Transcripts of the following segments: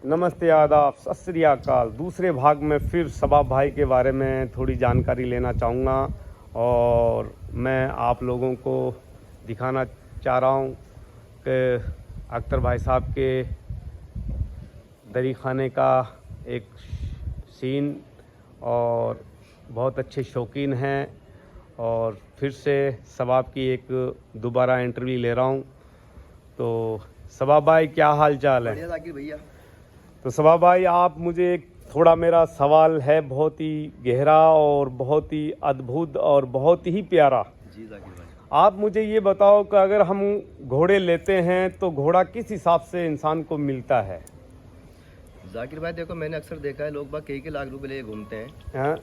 नमस्ते, आदाब, सत श्री अकाल। दूसरे भाग में फिर शबाब भाई के बारे में थोड़ी जानकारी लेना चाहूँगा और मैं आप लोगों को दिखाना चाह रहा हूँ कि अख्तर भाई साहब के दरी खाने का एक सीन और बहुत अच्छे शौकीन हैं। और फिर से शबाब की एक दोबारा इंटरव्यू ले रहा हूँ। तो शबाब भाई, क्या हाल चाल है? बढ़िया जाकिर भैया। तो शबाब भाई, आप मुझे थोड़ा, मेरा सवाल है बहुत ही गहरा और बहुत ही अद्भुत और बहुत ही प्यारा। जी जाकिर भाई, आप मुझे ये बताओ कि अगर हम घोड़े लेते हैं तो घोड़ा किस हिसाब से इंसान को मिलता है? जाकिर भाई देखो, मैंने अक्सर देखा है लोग बाग कई लाख रुपए लेके घूमते हैं। हाँ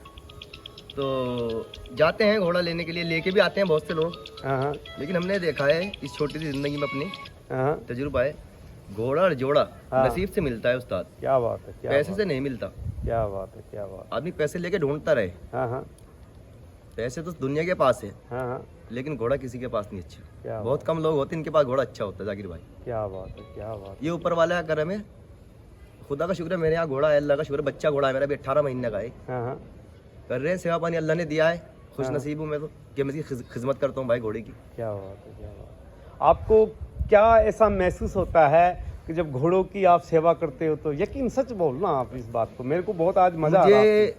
तो जाते हैं घोड़ा लेने के लिए, लेके भी आते हैं बहुत से लोग। हाँ लेकिन हमने देखा है इस छोटी सी जिंदगी में अपनी हाँ। तजुर्बा है, घोड़ा और जोड़ा हाँ। नसीब से मिलता है उस्ताद, क्या बात है, क्या पैसे बात से नहीं मिलता। है, क्या बात है, क्या बात आदमी पैसे लेके ढूंढता रहे, है। हाँ हाँ पैसे तो दुनिया के पास है, हाँ हाँ। लेकिन घोड़ा किसी के पास नहीं अच्छा। क्या बहुत कम लोग होते हैं इनके पास घोड़ा अच्छा होता है जाकिर भाई। क्या बात है, क्या बात ये ऊपर वाला का करम है, खुदा का शुक्र है मेरे यहाँ घोड़ा है, अल्लाह का शुक्र है, बच्चा घोड़ा है मेरा भी 18 महीने का है। है। हाँ हाँ। कर रहे हैं, सेवा पानी अल्लाह ने दिया है, खुश नसीब हूँ मैं तो कि मैं इसकी खिदमत करता हूँ भाई घोड़े की। क्या बात है, क्या बात है। आपको क्या ऐसा महसूस होता है कि जब घोड़ों की आप सेवा करते हो? तो यकीन सच बोलना आप इस बात को, मेरे को बहुत आज मजा आ रहा है। मुझे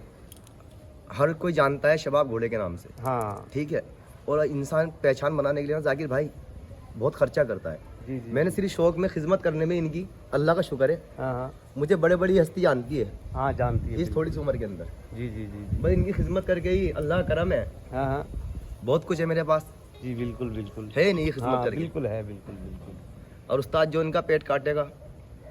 हर कोई जानता है शबाब घोड़े के नाम से, हाँ ठीक है। और इंसान पहचान बनाने के लिए ना जाकिर भाई बहुत खर्चा करता है। जी जी। मैंने सिर्फ शौक में खिदमत करने में इनकी अल्लाह का शुक्र है, हाँ हाँ मुझे बड़े बड़ी हस्ती जानती है हाँ, जानती है इस थोड़ी सी उम्र के अंदर। जी जी जी जी। बस इनकी खिदमत करके ही अल्लाह का करम है, हाँ हाँ बहुत कुछ है मेरे पास, जी, बिल्कुल बिल्कुल है नहीं ये खिदमत हाँ, करके। बिल्कुल है, बिल्कुल बिल्कुल। और उस्ताद जो इनका पेट काटेगा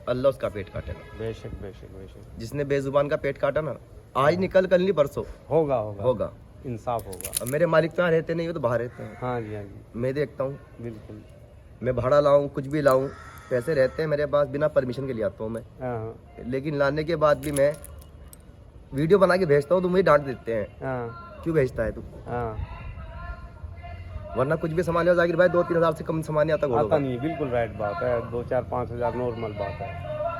अल्लाह उसका पेट काटेगा। बेशक बेशक बेशक। जिसने बेजुबान का पेट काटा ना, आज निकल कल नहीं परसों होगा होगा होगा। इंसाफ होगा। अब मेरे मालिक तो यहाँ रहते नहीं, वो तो बाहर रहते हैं। हाँ जी, हाँ जी, मैं देखता हूँ, बिल्कुल। मैं भाड़ा लाऊं कुछ भी लाऊं, पैसे रहते हैं मेरे पास, बिना परमिशन के लिए आता हूँ मैं। हाँ हाँ लेकिन लाने के बाद भी मैं वीडियो बना के भेजता हूँ तो मुझे डांट देते हैं, हाँ क्यों भेजता है तू? हाँ। वरना कुछ भी सामान जाकिर भाई 2-3 हज़ार से कम सामान नहीं आता घोड़ों आता का। नहीं है, बिल्कुल राइट बात है। 2-4-5 हज़ार नॉर्मल बात है।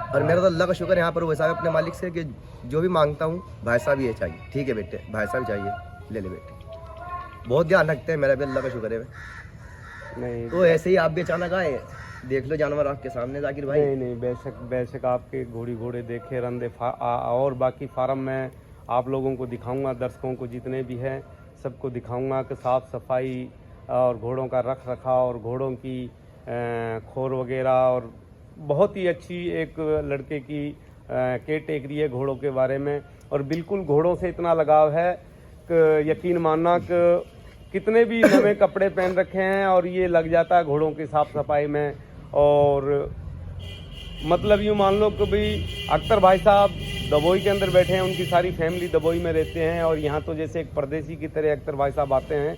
और मेरा तो अल्लाह का शुक्र है यहाँ पर वैसा है अपने मालिक से कि जो भी मांगता हूँ, भाई साहब ये चाहिए, ठीक है बेटे, भाई साहब चाहिए, ले ले बेटे। बहुत ध्यान रखते हैं, मेरा भी अल्लाह का शुक्र है। नहीं तो ऐसे ही आप भी अचानक आए, देख लो जानवर आपके सामने जाकिर भाई। नहीं नहीं, बेशक बेशक आपके घोड़े देखे, रंदे और बाकी फार्म में आप लोगों को दिखाऊंगा, दर्शकों को जितने भी हैं सबको दिखाऊंगा कि साफ़ सफाई और घोड़ों का रख रखाव और घोड़ों की खोर वगैरह, और बहुत ही अच्छी एक लड़के की केयर टेकरी है घोड़ों के बारे में। और बिल्कुल घोड़ों से इतना लगाव है कि यकीन मानना कि कितने भी नए कपड़े पहन रखे हैं और ये लग जाता है घोड़ों की साफ़ सफाई में। और मतलब यूँ मान लो कि भाई अख्तर भाई साहब दबोई के अंदर बैठे हैं, उनकी सारी फैमिली दबोई में रहते हैं, और यहाँ तो जैसे एक परदेसी की तरह अख्तर भाई साहब आते हैं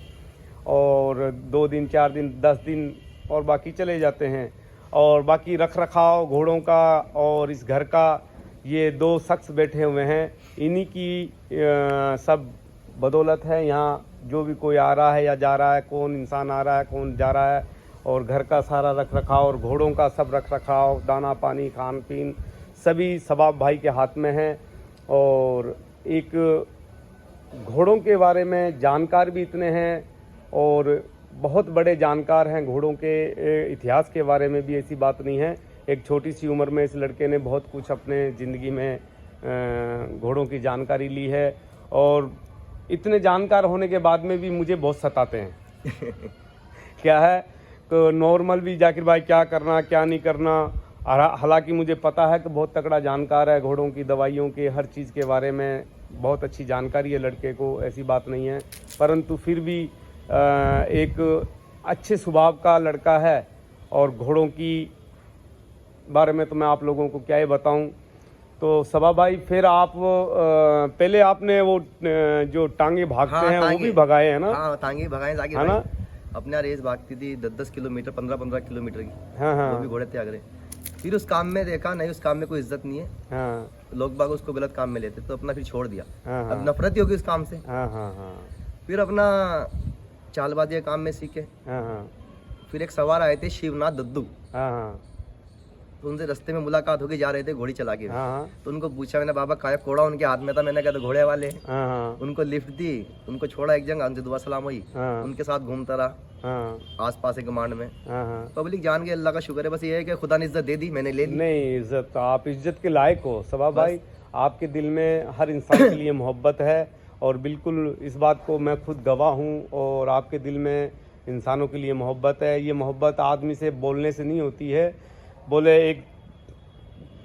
और 2 दिन 4 दिन 10 दिन और बाकी चले जाते हैं। और बाकी रख रखाव घोड़ों का और इस घर का ये 2 शख्स बैठे हुए हैं, इन्हीं की सब बदौलत है। यहाँ जो भी कोई आ रहा है या जा रहा है, कौन इंसान आ रहा है कौन जा रहा है, और घर का सारा रख रखाव और घोड़ों का सब रख रखाव, दाना पानी खान पीन सभी शबाब भाई के हाथ में है। और एक घोड़ों के बारे में जानकार भी इतने हैं और बहुत बड़े जानकार हैं घोड़ों के इतिहास के बारे में भी, ऐसी बात नहीं है। एक छोटी सी उम्र में इस लड़के ने बहुत कुछ अपने ज़िंदगी में घोड़ों की जानकारी ली है। और इतने जानकार होने के बाद में भी मुझे बहुत सताते हैं क्या है तो नॉर्मल भी जाकिर भाई क्या करना क्या नहीं करना। हालांकि मुझे पता है कि बहुत तगड़ा जानकार है घोड़ों की दवाइयों के हर चीज़ के बारे में, बहुत अच्छी जानकारी है लड़के को, ऐसी बात नहीं है। परंतु फिर भी एक अच्छे स्वभाव का लड़का है। और घोड़ों की बारे में तो मैं आप लोगों को क्या ही बताऊं। तो शबाब भाई, फिर आप पहले आपने वो जो टांगे भागते हैं वो भी भगाए हैं ना? हाँ टांगे भगाए जाकिर है ना? भाई। अपने यहाँ रेस भागती थी 10-10 किलोमीटर 15-15 किलोमीटर की, हाँ हाँ वो भी घोड़े त्याग रहे। फिर उस काम में देखा नहीं, उस काम में कोई इज्जत नहीं है, हाँ लोग बाग उसको गलत काम में लेते, तो अपना फिर छोड़ दिया। हाँ अब नफरत ही होगी उस काम से। हाँ हाँ हाँ फिर अपना चालबाजी काम में सीखे। हाँ हाँ फिर एक सवार आए थे शिवनाथ दद्दू, हाँ हाँ तो उनसे रास्ते में मुलाकात होके जा रहे थे घोड़ी चला के। हाँ हाँ तो उनको पूछा मैंने, बाबा कहाँ है? कोड़ा उनके हाथ में था। मैंने कहा तो घोड़े वाले हैं। हाँ हाँ उनको लिफ्ट दी, उनको छोड़ा एक जगह, उनसे दुआ सलाम हुई, हाँ उनके साथ घूमता रहा हाँ आस पास के कमांड में। हाँ हाँ। पब्लिक जान के अल्लाह का शुक्र है, बस ये है कि खुदा ने इज्जत दे दी, मैंने ले ली। नहीं, इज्जत आप इज्जत के लायक हो सबाब भाई। आपके दिल में हर इंसान के लिए मोहब्बत है और बिल्कुल इस बात को मैं खुद गवाह हूँ। और आपके दिल में इंसानों के लिए मोहब्बत है। ये मोहब्बत आदमी से बोलने से नहीं होती है। बोले एक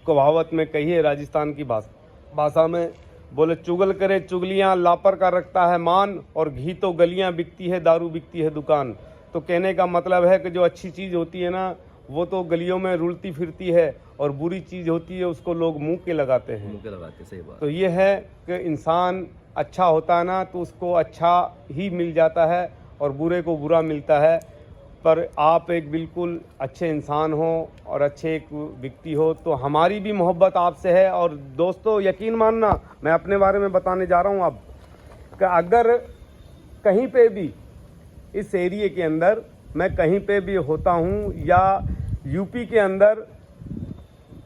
कहावत में कही है राजस्थान की भाषा में, बोले चुगल करे चुगलियाँ लापर का रखता है मान, और घी तो गलियाँ बिकती है दारू बिकती है दुकान। तो कहने का मतलब है कि जो अच्छी चीज़ होती है ना वो तो गलियों में रुलती फिरती है, और बुरी चीज़ होती है उसको लोग मुंह के लगाते हैं। मुंह के लगाते, सही बात। तो ये है कि इंसान अच्छा होता है ना तो उसको अच्छा ही मिल जाता है और बुरे को बुरा मिलता है। पर आप एक बिल्कुल अच्छे इंसान हो और अच्छे एक व्यक्ति हो, तो हमारी भी मोहब्बत आपसे है। और दोस्तों यकीन मानना, मैं अपने बारे में बताने जा रहा हूँ अब, कि अगर कहीं पे भी इस एरिए के अंदर मैं कहीं पे भी होता हूँ या यूपी के अंदर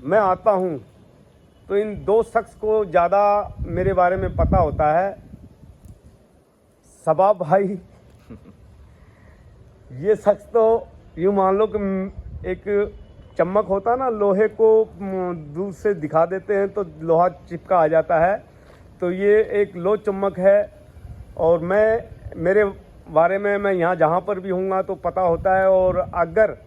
मैं आता हूँ, तो इन दो शख्स को ज़्यादा मेरे बारे में पता होता है। सबाब भाई ये शख्स तो यूँ मान लो कि एक चम्मक होता ना, लोहे को दूर से दिखा देते हैं तो लोहा चिपका आ जाता है, तो ये एक लो चम्मक है। और मेरे बारे में मैं यहाँ जहाँ पर भी हूँगा तो पता होता है। और अगर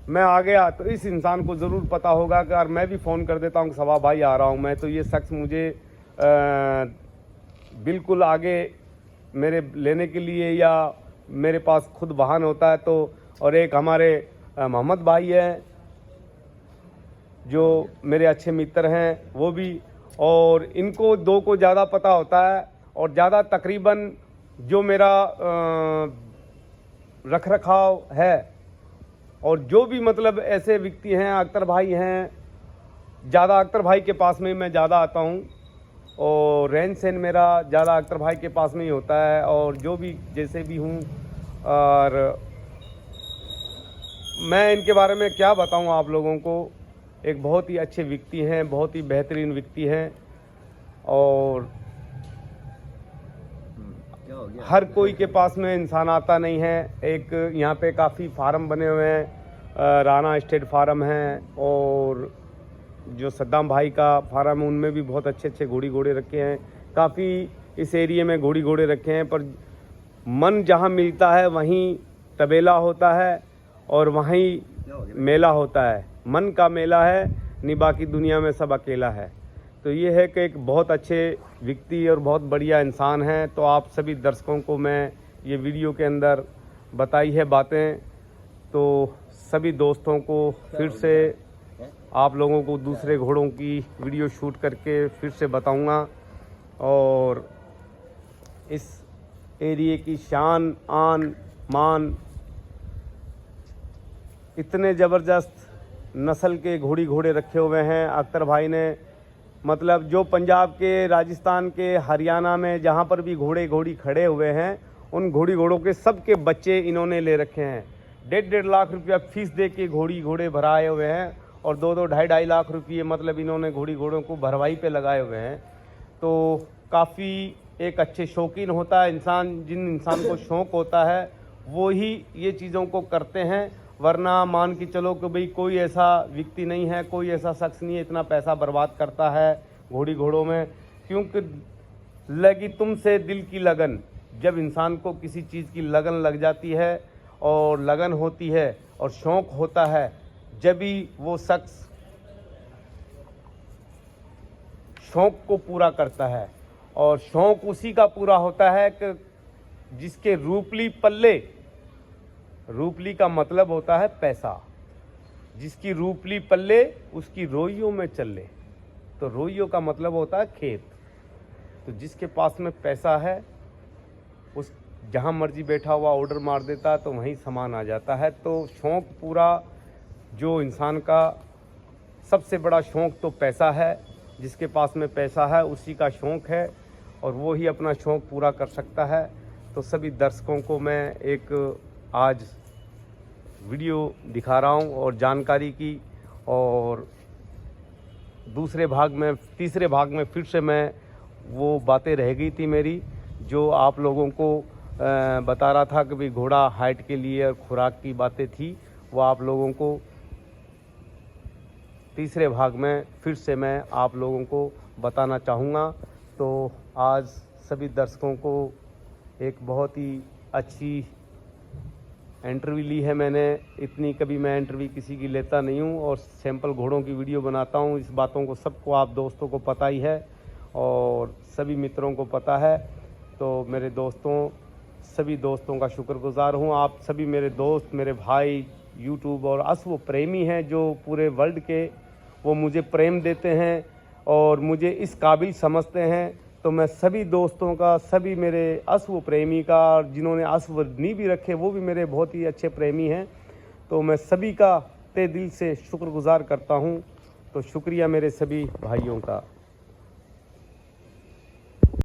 मैं आ गया तो इस इंसान को ज़रूर पता होगा कि, और मैं भी फ़ोन कर देता हूँ सबाब भाई आ रहा हूँ मैं, तो ये शख्स मुझे बिल्कुल आगे मेरे लेने के लिए, या मेरे पास खुद वाहन होता है तो। और एक हमारे मोहम्मद भाई हैं जो मेरे अच्छे मित्र हैं वो भी, और इनको दो को ज़्यादा पता होता है। और ज़्यादा तकरीबन जो मेरा रख रखाव है और जो भी मतलब ऐसे व्यक्ति हैं, अख्तर भाई हैं, ज़्यादा अख्तर भाई के पास में मैं ज़्यादा आता हूँ। और रहन सहन मेरा ज़्यादा अख्तर भाई के पास में ही होता है। और जो भी जैसे भी हूँ, और मैं इनके बारे में क्या बताऊँ आप लोगों को, एक बहुत ही अच्छे व्यक्ति हैं, बहुत ही बेहतरीन व्यक्ति हैं। और क्या हो गया? हर कोई के पास में इंसान आता नहीं है। एक यहाँ पे काफ़ी फार्म बने हुए हैं, राणा स्टेट फार्म है, और जो सद्दाम भाई का फार्म है उनमें भी बहुत अच्छे अच्छे घोड़े रखे हैं। काफ़ी इस एरिए में घोड़े रखे हैं। पर मन जहाँ मिलता है वहीं तबेला होता है और वहीं मेला होता है। मन का मेला है, नहीं बाकी दुनिया में सब अकेला है। तो ये है कि एक बहुत अच्छे व्यक्ति और बहुत बढ़िया इंसान हैं। तो आप सभी दर्शकों को मैं ये वीडियो के अंदर बताई है बातें, तो सभी दोस्तों को फिर से आप लोगों को दूसरे घोड़ों की वीडियो शूट करके फिर से बताऊंगा। और इस एरिए की शान आन मान, इतने ज़बरदस्त नस्ल के घोड़े रखे हुए हैं अख्तर भाई ने। मतलब जो पंजाब के, राजस्थान के, हरियाणा में जहाँ पर भी घोड़ी खड़े हुए हैं, उन घोड़ों के सब के बच्चे इन्होंने ले रखे हैं। 1.5 लाख रुपया फीस दे के घोड़े भराए हुए हैं, और 2-2, 2.5 लाख रुपये मतलब इन्होंने घोड़ों को भरवाई पे लगाए हुए हैं। तो काफ़ी एक अच्छे शौकीन होता है इंसान। जिन इंसान को शौक़ होता है वो ही ये चीज़ों को करते हैं, वरना मान के चलो कि भाई कोई ऐसा व्यक्ति नहीं है, कोई ऐसा शख्स नहीं है इतना पैसा बर्बाद करता है घोड़ों में। क्योंकि लगी तुमसे दिल की लगन, जब इंसान को किसी चीज़ की लगन लग जाती है और लगन होती है और शौक़ होता है, जब भी वो शख्स शौक़ को पूरा करता है। और शौक़ उसी का पूरा होता है कि जिसके रूपली पल्ले, रूपली का मतलब होता है पैसा, जिसकी रूपली पल्ले उसकी रोइयों में चले। तो रोइयों का मतलब होता है खेत। तो जिसके पास में पैसा है उस जहाँ मर्जी बैठा हुआ ऑर्डर मार देता तो वहीं सामान आ जाता है। तो शौक़ पूरा, जो इंसान का सबसे बड़ा शौक़ तो पैसा है। जिसके पास में पैसा है उसी का शौक़ है और वो ही अपना शौक़ पूरा कर सकता है। तो सभी दर्शकों को मैं एक आज वीडियो दिखा रहा हूँ और जानकारी की, और तीसरे भाग में फिर से मैं वो बातें रह गई थी मेरी, जो आप लोगों को बता रहा था कि भाई घोड़ा हाइट के लिए और खुराक की बातें थी, वो आप लोगों को तीसरे भाग में फिर से मैं आप लोगों को बताना चाहूँगा। तो आज सभी दर्शकों को एक बहुत ही अच्छी इंटरव्यू ली है मैंने। इतनी कभी मैं इंटरव्यू किसी की लेता नहीं हूँ और सैंपल घोड़ों की वीडियो बनाता हूँ। इस बातों को सबको आप दोस्तों को पता ही है और सभी मित्रों को पता है। तो मेरे दोस्तों, सभी दोस्तों का शुक्रगुजार हूँ। आप सभी मेरे दोस्त, मेरे भाई, यूट्यूब और अश्व प्रेमी हैं जो पूरे वर्ल्ड के, वो मुझे प्रेम देते हैं और मुझे इस काबिल समझते हैं। तो मैं सभी दोस्तों का, सभी मेरे अश्व प्रेमी का, और जिन्होंने अश्व नहीं भी रखे वो भी मेरे बहुत ही अच्छे प्रेमी हैं। तो मैं सभी का तहे दिल से शुक्रगुजार करता हूँ। तो शुक्रिया मेरे सभी भाइयों का।